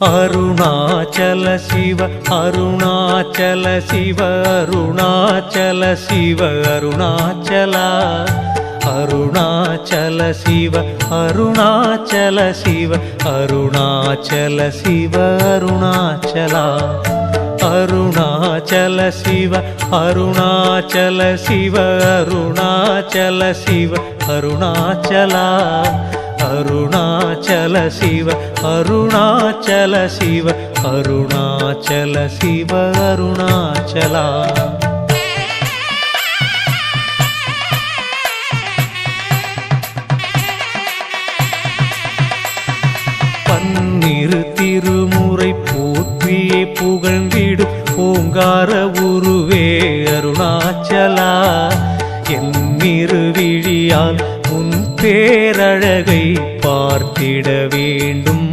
அருணாச்சல சிவ அருணாச்சல சிவ அருணாச்சல சிவ அருணாச்சலா அருணாச்சல சிவ அருணாச்சல சிவ அருணாச்சல சிவ அருணாச்சலா அருணாச்சல சிவ அருணாச்சல சிவ அருணாச்சல சிவ அருணாச்சலா அருணாச்சல சிவ அருணாச்சல சிவ அருணாச்சல சிவ அருணாச்சலா பன்னிரு திருமுறை போற்றியே புகழ்ந்திடும் ஓங்கார உருவே அருணாச்சலா என்னிரு விழியால் உன் பேரழகை பார்த்திட வேண்டும்